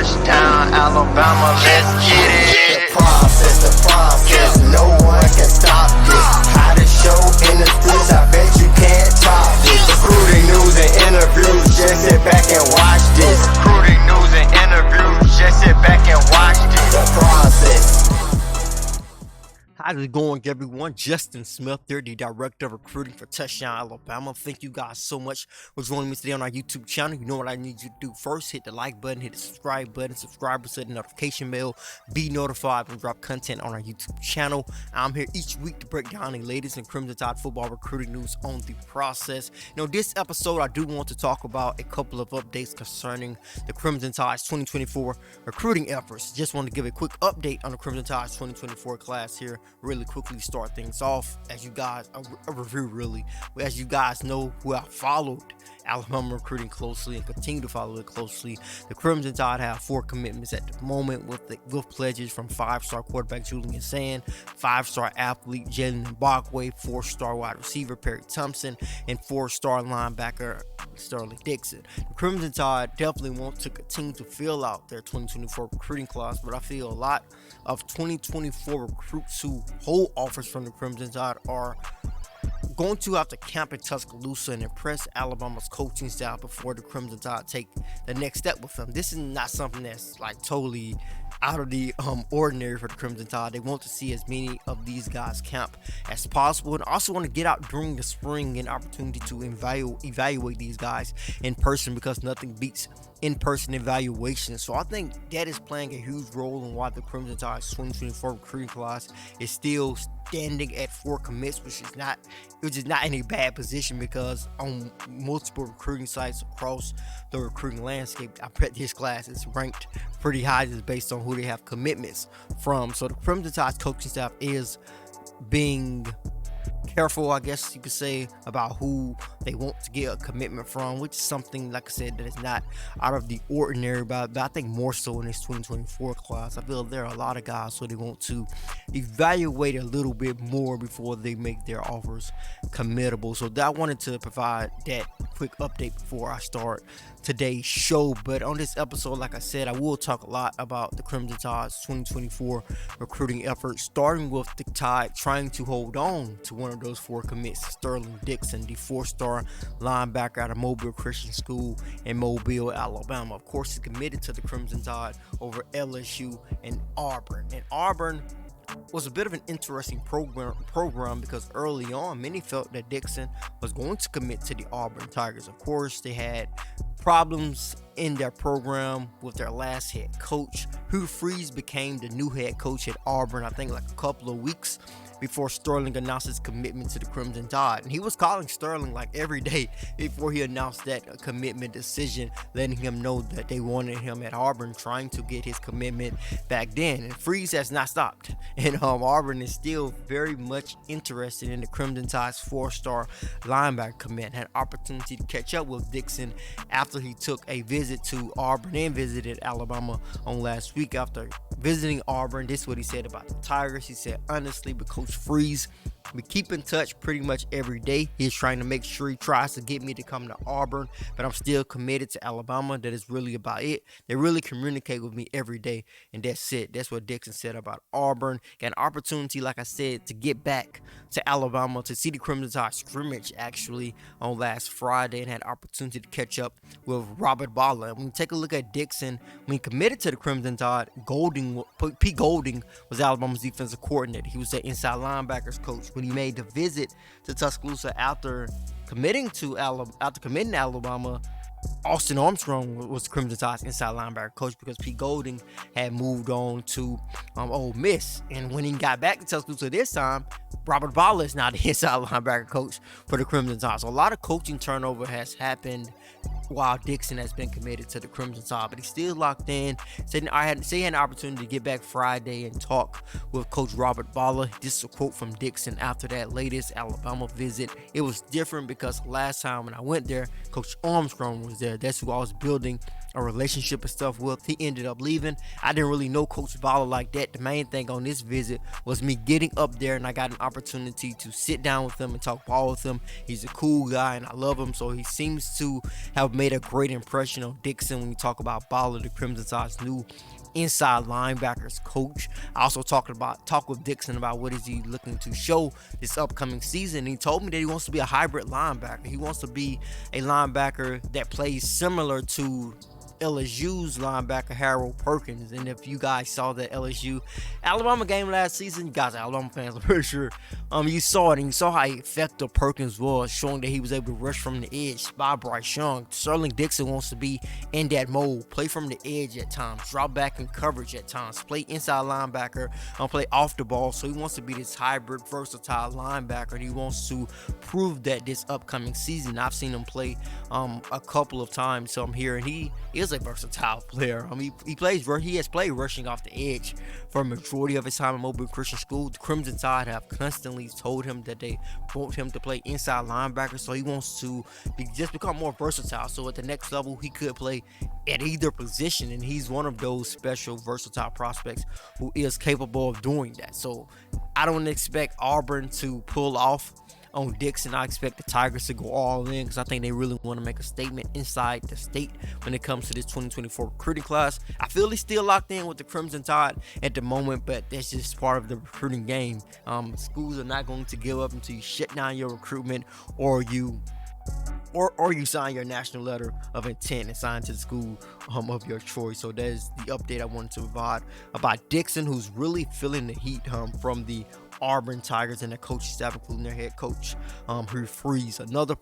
Touchdown, Alabama, let's get it. The process, no one can stop this. Hottest show in the streets, I bet you can't top this. Recruiting news and interviews, just sit back and watch this. Recruiting news and interviews, just sit back and watch this. The process. How's it going, everyone? Justin Smith here, the Director of Recruiting for Touchdown, Alabama. Thank you guys so much for joining me today on our YouTube channel. You know what I need you to do first. Hit the like button, hit the subscribe button, subscribe, set the notification bell, be notified when we drop content on our YouTube channel. I'm here each week to break down the latest in Crimson Tide football recruiting news on the process. You know, this episode, I do want to talk about a couple of updates concerning the Crimson Tide's 2024 recruiting efforts. Just want to give a quick update on the Crimson Tide's 2024 class here. Really quickly start things off. As you guys, a review really, as you guys know, who have followed Alabama recruiting closely and continue to follow it closely, the Crimson Tide have 4 commitments at the moment with pledges from 5-star quarterback Julian Sand, 5-star athlete Jalen Mbakwe, 4-star wide receiver Perry Thompson, and 4-star linebacker Sterling Dixon. The Crimson Tide definitely want to continue to fill out their 2024 recruiting class, but I feel a lot of 2024 recruits who hold offers from the Crimson Tide are going to have to camp in Tuscaloosa and impress Alabama's coaching staff before the Crimson Tide take the next step with them. This is not something that's like totally out of the ordinary for the Crimson Tide. They want to see as many of these guys camp as possible, and also want to get out during the spring and opportunity to evaluate these guys in person, because nothing beats in-person evaluation. So I think that is playing a huge role in why the Crimson Tide's 2024 recruiting class is still standing at 4 commits, which is not in a bad position, because on multiple recruiting sites across the recruiting landscape, I bet this class is ranked pretty high just based on who they have commitments from. So the Crimson Tide's coaching staff is being careful, I guess you could say, about who they want to get a commitment from, which is something, like I said, that is not out of the ordinary, but I think more so in this 2024 class. I feel there are a lot of guys who they want to evaluate a little bit more before they make their offers committable. So I wanted to provide that quick update before I start today's show. But on this episode, like I said, I will talk a lot about the Crimson Tide's 2024 recruiting efforts, starting with the Tide trying to hold on to one of those 4 commits, Sterling Dixon, the 4-star linebacker out of Mobile Christian School in Mobile, Alabama. Of course, he's committed to the Crimson Tide over LSU and Auburn. And Auburn was a bit of an interesting program because early on, many felt that Dixon was going to commit to the Auburn Tigers. Of course, they had problems in their program with their last head coach. Hugh Freeze became the new head coach at Auburn, I think like a couple of weeks before Sterling announced his commitment to the Crimson Tide. And he was calling Sterling like every day before he announced that commitment decision, letting him know that they wanted him at Auburn, trying to get his commitment back then. And Freeze has not stopped. And Auburn is still very much interested in the Crimson Tide's 4-star linebacker commit. Had opportunity to catch up with Dixon after he took a visit to Auburn and visited Alabama on last week. After visiting Auburn, this is what he said about the Tigers. He said, honestly, with Coach Freeze, we keep in touch pretty much every day. He's trying to make sure he tries to get me to come to Auburn, but I'm still committed to Alabama. That is really about it. They really communicate with me every day, and that's it. That's what Dixon said about Auburn. Got an opportunity, like I said, to get back to Alabama to see the Crimson Tide scrimmage actually on last Friday, and had opportunity to catch up with Robert Balla. And when you take a look at Dixon, when he committed to the Crimson Tide, Pete Golding was Alabama's defensive coordinator. He was the inside linebackers coach. When he made the visit to Tuscaloosa after committing to Alabama, Austin Armstrong was the Crimson Tide's inside linebacker coach, because Pete Golding had moved on to Ole Miss. And when he got back to Tuscaloosa this time, Robert Balla is now the inside linebacker coach for the Crimson Tide. So a lot of coaching turnover has happened while Dixon has been committed to the Crimson Tide, but he's still locked in. He had an opportunity to get back Friday and talk with Coach Robert Balla. This is a quote from Dixon after that latest Alabama visit. It was different because last time when I went there, Coach Armstrong was there. That's who I was building a relationship and stuff with. He ended up leaving. I didn't really know Coach Vala like that. The main thing on this visit was me getting up there, and I got an opportunity to sit down with him and talk ball with him. He's a cool guy, and I love him. So he seems to have made a great impression on Dixon when we talk about Vala, the Crimson Tide's new inside linebackers coach. I also talked with Dixon about what is he looking to show this upcoming season. He told me that he wants to be a hybrid linebacker. He wants to be a linebacker that plays similar to LSU's linebacker Harold Perkins. And if you guys saw that LSU Alabama game last season, you guys are Alabama fans, I'm pretty sure you saw it, and you saw how effective Perkins was, showing that he was able to rush from the edge by Bryce Young. Sterling Dixon wants to be in that mold, play from the edge at times, drop back in coverage at times, play inside linebacker, play off the ball. So he wants to be this hybrid, versatile linebacker, and he wants to prove that this upcoming season. I've seen him play a couple of times here, and he is a versatile player. He has played rushing off the edge for a majority of his time at Mobile Christian School. The Crimson Tide have constantly told him that they want him to play inside linebacker, so he wants to just become more versatile. So at the next level, he could play at either position, and he's one of those special versatile prospects who is capable of doing that. So I don't expect Auburn to pull off on Dixon. I expect the Tigers to go all in because I think they really want to make a statement inside the state when it comes to this 2024 recruiting class. I feel he's still locked in with the Crimson Tide at the moment, but that's just part of the recruiting game. Schools are not going to give up until you shut down your recruitment or you sign your national letter of intent and sign to the school of your choice. So that is the update I wanted to provide about Dixon, who's really feeling the heat from the Auburn Tigers and their coaching staff, including their head coach, Hugh Freeze. Another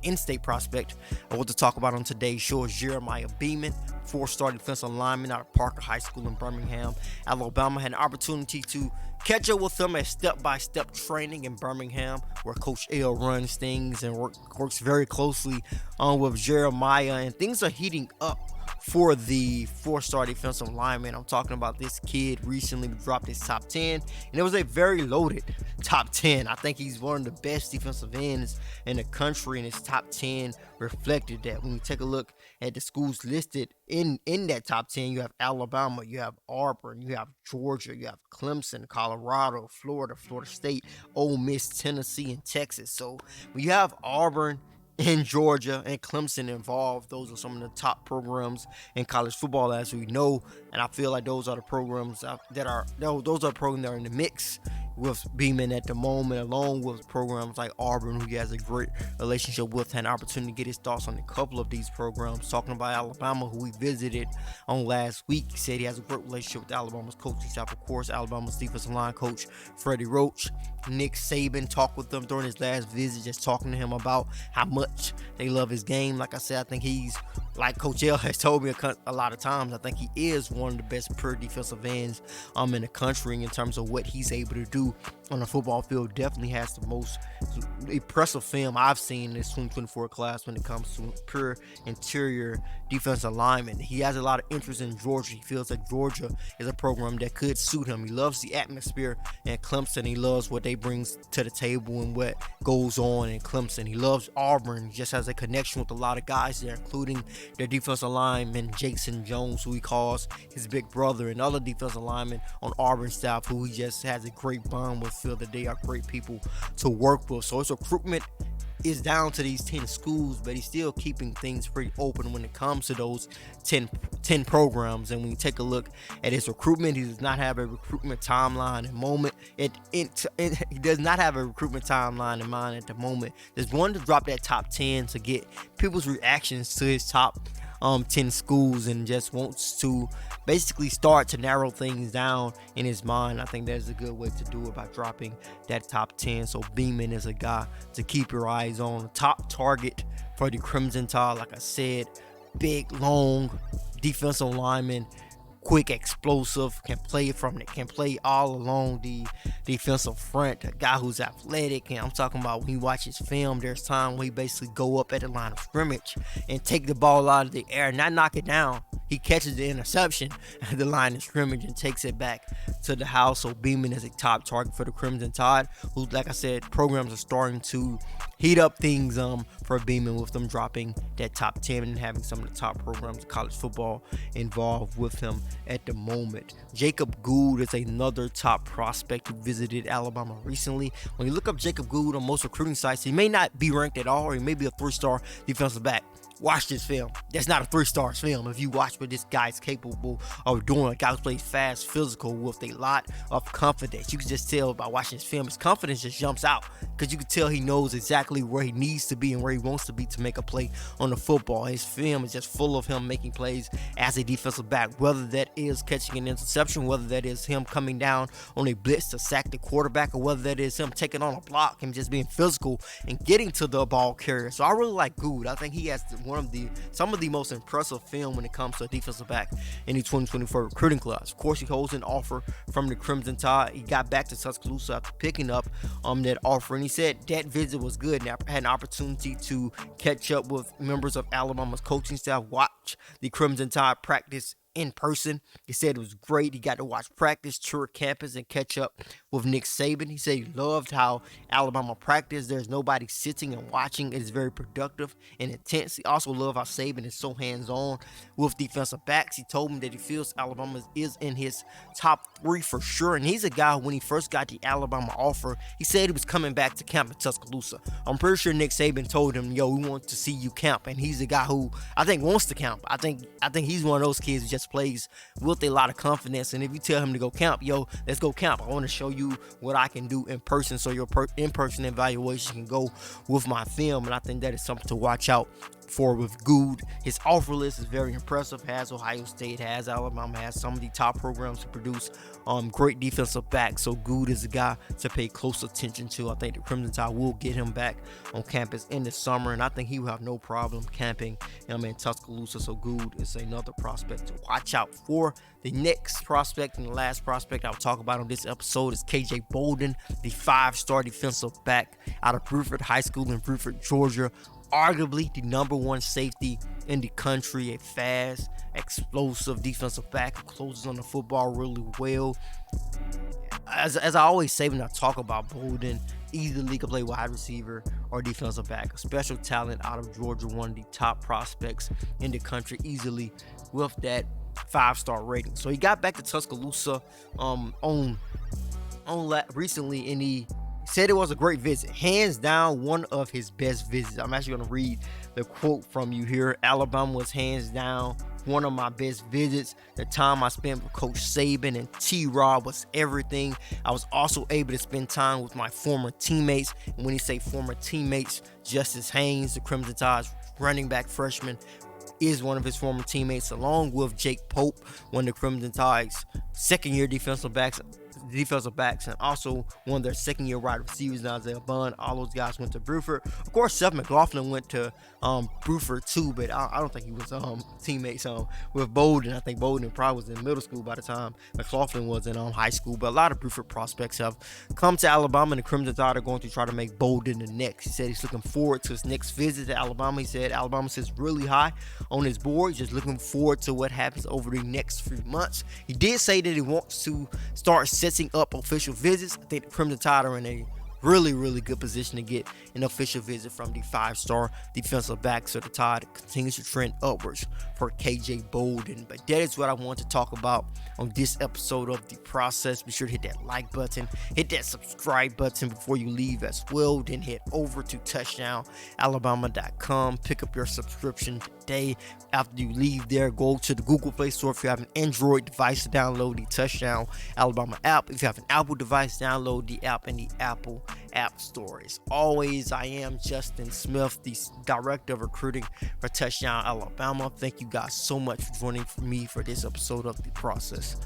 in-state prospect I want to talk about on today's show is Jeremiah Beeman, four-star defensive lineman out of Parker High School in Birmingham, Alabama. Had an opportunity to catch up with them at step-by-step training in Birmingham, where Coach L runs things and works very closely with Jeremiah, and things are heating up for the four-star defensive lineman. I'm talking about this kid recently dropped his top 10, and it was a very loaded top 10. I think he's one of the best defensive ends in the country, and his top 10 reflected that. When you take a look at the schools listed in that top 10, you have Alabama, you have Auburn, you have Georgia, you have Clemson, Colorado, Florida State, Ole Miss, Tennessee, and Texas. So when you have Auburn in Georgia and Clemson involved, those are some of the top programs in college football, as we know, and I feel like those are the programs that are in the mix with Beeman at the moment, along with programs like Auburn, who he has a great relationship with. Had an opportunity to get his thoughts on a couple of these programs. Talking about Alabama, who we visited on last week, he said he has a great relationship with Alabama's coaching staff. Of course, Alabama's defensive line coach Freddie Roach. Nick Saban talked with them during his last visit, just talking to him about how much they love his game. Like I said, I think he's, like Coach L has told me a lot of times, I think he is one of the best pure defensive ends in the country in terms of what he's able to do on the football field. Definitely has the most impressive film I've seen in this 2024 class when it comes to pure interior defensive lineman. He has a lot of interest in Georgia. He feels like Georgia is a program that could suit him. He loves the atmosphere in Clemson. He loves what they bring to the table and what goes on in Clemson. He loves Auburn. He just has a connection with a lot of guys there, including their defensive lineman Jason Jones, who he calls his big brother, and other defensive linemen on Auburn staff who he just has a great bond with. Feel that they are great people to work with. So his recruitment is down to these 10 schools, but he's still keeping things pretty open when it comes to those 10 programs. And when you take a look at his recruitment, he does not have a recruitment timeline in moment. He does not have a recruitment timeline in mind at the moment. There's one to drop that top 10 to get people's reactions to his top 10 schools, and just wants to basically start to narrow things down in his mind. I think that's a good way to do it, by dropping that top 10. So Beeman is a guy to keep your eyes on. Top target for the Crimson Tide, like I said, big, long defensive lineman, quick, explosive, can play all along the defensive front. A guy who's athletic, and I'm talking about when you watch his film, there's time when he basically go up at the line of scrimmage and take the ball out of the air, not knock it down. He catches the interception at the line of scrimmage and takes it back to the house. So Beeman is a top target for the Crimson Tide, who, like I said, programs are starting to heat up things for Beeman with them dropping that top 10 and having some of the top programs of college football involved with him at the moment. Jacob Gould is another top prospect who visited Alabama recently. When you look up Jacob Gould on most recruiting sites, he may not be ranked at all, or he may be a 3-star defensive back. Watch this film. That's not a 3-star film. If you watch what this guy's capable of doing, a guy who plays fast, physical, with a lot of confidence. You can just tell by watching his film, his confidence just jumps out, because you can tell he knows exactly where he needs to be and where he wants to be to make a play on the football. His film is just full of him making plays as a defensive back, whether that is catching an interception, whether that is him coming down on a blitz to sack the quarterback, or whether that is him taking on a block and just being physical and getting to the ball carrier. So I really like Gould. I think he has some of the most impressive film when it comes to a defensive back in the 2024 recruiting class. Of course, he holds an offer from the Crimson Tide. He got back to Tuscaloosa after picking up that offer, and he said that visit was good. Now, I had an opportunity to catch up with members of Alabama's coaching staff, watch the Crimson Tide practice in person. He said it was great. He got to watch practice, tour campus, and catch up with Nick Saban. He said he loved how Alabama practiced. There's nobody sitting and watching. It is very productive and intense. He also loved how Saban is so hands-on with defensive backs. He told me that he feels Alabama is in his top 3 for sure. And he's a guy, when he first got the Alabama offer, he said he was coming back to camp in Tuscaloosa. I'm pretty sure Nick Saban told him, yo, we want to see you camp. And he's a guy who I think wants to camp. I think he's one of those kids who just plays with a lot of confidence, and if you tell him to go camp, yo, let's go camp. I want to show you what I can do in person, so your in-person evaluation can go with my film, and I think that is something to watch out for with Gould. His offer list is very impressive. Has Ohio State, has Alabama, has some of the top programs to produce great defensive backs. So Gould is a guy to pay close attention to. I think the Crimson Tide will get him back on campus in the summer, and I think he will have no problem camping in Tuscaloosa. So Gould is another prospect to watch out for. The next prospect and the last prospect I'll talk about on this episode is KJ Bolden, the 5-star defensive back out of Bruford High School in Bruford, Georgia. Arguably the #1 safety in the country, a fast, explosive defensive back who closes on the football really well. As I always say when I talk about Bolden, easily can play wide receiver or defensive back. A special talent out of Georgia, one of the top prospects in the country, easily with that 5-star rating. So he got back to Tuscaloosa recently, and he said it was a great visit. Hands down, one of his best visits. I'm actually going to read the quote from you here. Alabama was hands down one of my best visits. The time I spent with Coach Saban and T-Rob was everything. I was also able to spend time with my former teammates. And when you say former teammates, Justice Haynes, the Crimson Tide's running back freshman, is one of his former teammates, along with Jake Pope, one of the Crimson Tide's second-year defensive backs, and also one of their second-year wide receivers, Isaiah Bond. All those guys went to Bruford. Of course, Seth McLaughlin went to Bruford too, but I don't think he was teammates with Bolden. I think Bolden probably was in middle school by the time McLaughlin was in high school. But a lot of Bruford prospects have come to Alabama, and the Crimson Tide are going to try to make Bolden the next. He said he's looking forward to his next visit to Alabama. He said Alabama sits really high on his board. He's just looking forward to what happens over the next few months. He did say that he wants to start setting up official visits. I think the Crimson Tide are in a really good position to get an official visit from the 5-star defensive back, so the Tide continues to trend upwards for KJ Bolden. But that is what I want to talk about on this episode of The Process. Be sure to hit that like button, hit that subscribe button before you leave as well. Then head over to touchdownalabama.com, pick up your subscription today. After you leave there, go to the Google Play Store if you have an Android device to download the Touchdown Alabama app. If you have an Apple device, download the app in the Apple App Store. As always, I am Justin Smith, the Director of Recruiting for Touchdown Alabama. Thank you guys so much for joining me for this episode of The Process.